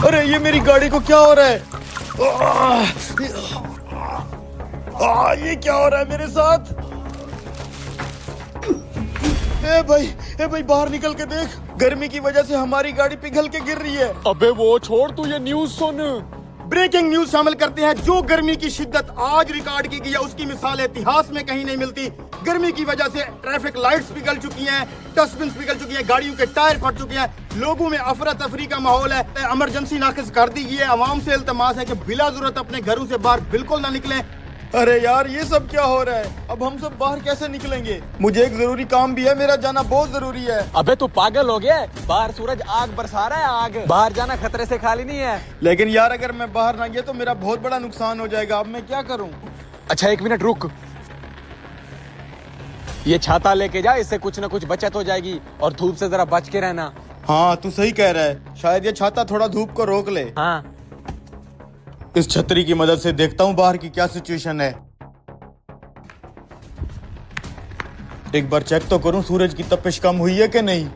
अरे ये मेरी गाड़ी को क्या हो रहा है? ये क्या हो रहा है मेरे साथ? ए भाई बाहर निकल के देख, गर्मी की वजह से हमारी गाड़ी पिघल के गिर रही है। अबे वो छोड़, तू ये न्यूज़ सुन। ब्रेकिंग न्यूज शामिल करते हैं। जो गर्मी की शिद्दत आज रिकॉर्ड की गई है उसकी मिसाल इतिहास में कहीं नहीं मिलती। गर्मी की वजह से ट्रैफिक लाइट्स पिघल चुकी हैं, डस्टबिन पिघल चुकी हैं, गाड़ियों के टायर फट चुके हैं, लोगों में अफरा तफरी का माहौल है। इमरजेंसी नाकिस कर दी गई है। आवाम से इल्तमास है कि बिला जरूरत अपने घरों से बाहर बिल्कुल ना निकलें। अरे यार ये सब क्या हो रहा है? अब हम सब बाहर कैसे निकलेंगे? मुझे एक जरूरी काम भी है, मेरा जाना बहुत जरूरी है। अबे तू पागल हो गया? बाहर सूरज आग बरसा रहा है, आग। बाहर जाना खतरे से खाली नहीं है। लेकिन यार अगर मैं बाहर ना गया तो मेरा बहुत बड़ा नुकसान हो जाएगा। अब मैं क्या करूं? अच्छा 1 मिनट रुक, ये छाता लेके जा, इससे कुछ ना कुछ बचत हो जाएगी। और धूप से जरा बच के रहना। हाँ तू सही कह रहा है, शायद ये छाता थोड़ा धूप को रोक ले। हाँ इस छतरी की मदद से देखता हूँ बाहर की क्या सिचुएशन है। एक बार चेक तो करूं सूरज की तपिश कम हुई है कि नहीं।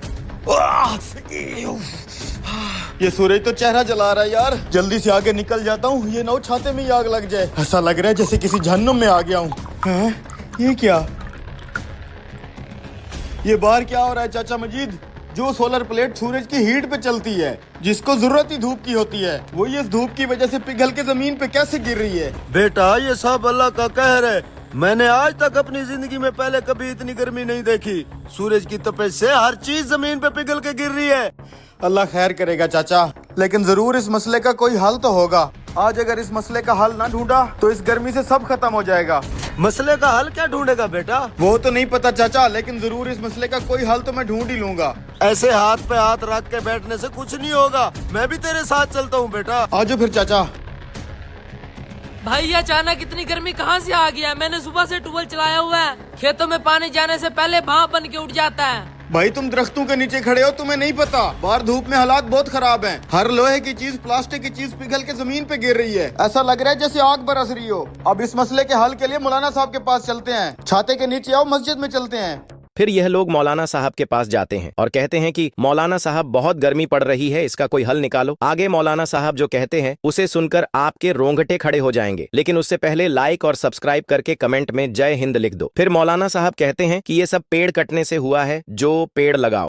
ये सूरज तो चेहरा जला रहा है यार, जल्दी से आगे निकल जाता हूँ, ये ना हो छाते में ही आग लग जाए। ऐसा लग रहा है जैसे किसी जहन्नुम में आ गया हूँ। ये क्या, ये बाहर क्या हो रहा है चाचा मजीद? जो सोलर प्लेट सूरज की हीट पे चलती है, जिसको जरूरत ही धूप की होती है, वो इस धूप की वजह से पिघल के जमीन पे कैसे गिर रही है? बेटा ये सब अल्लाह का कहर है। मैंने आज तक अपनी जिंदगी में पहले कभी इतनी गर्मी नहीं देखी। सूरज की तपिश से हर चीज जमीन पे पिघल के गिर रही है। अल्लाह खैर करेगा चाचा, लेकिन जरूर इस मसले का कोई हल तो होगा। आज अगर इस मसले का हल ना ढूंढा तो इस गर्मी से सब खत्म हो जाएगा। मसले का हल क्या ढूंढेगा बेटा? वो तो नहीं पता चाचा, लेकिन जरूर इस मसले का कोई हल तो मैं ढूंढ ही लूंगा। ऐसे हाथ पे हाथ रख के बैठने से कुछ नहीं होगा। मैं भी तेरे साथ चलता हूँ बेटा। आजो फिर चाचा। भाई ये अचानक इतनी गर्मी कहाँ से आ गया? मैंने सुबह से ट्यूबवेल चलाया हुआ है, खेतों में पानी जाने से पहले भाप बन के उठ जाता है। भाई तुम दरख्तों के नीचे खड़े हो, तुम्हें नहीं पता बाहर धूप में हालात बहुत खराब हैं। हर लोहे की चीज, प्लास्टिक की चीज पिघल के जमीन पे गिर रही है। ऐसा लग रहा है जैसे आग बरस रही हो। अब इस मसले के हल के लिए मौलाना साहब के पास चलते हैं। छाते के नीचे आओ, मस्जिद में चलते हैं। फिर यह लोग मौलाना साहब के पास जाते हैं और कहते हैं कि मौलाना साहब बहुत गर्मी पड़ रही है, इसका कोई हल निकालो। आगे मौलाना साहब जो कहते हैं उसे सुनकर आपके रोंगटे खड़े हो जाएंगे, लेकिन उससे पहले लाइक और सब्सक्राइब करके कमेंट में जय हिंद लिख दो। फिर मौलाना साहब कहते हैं कि ये सब पेड़ कटने से हुआ है, जो पेड़ लगाओ।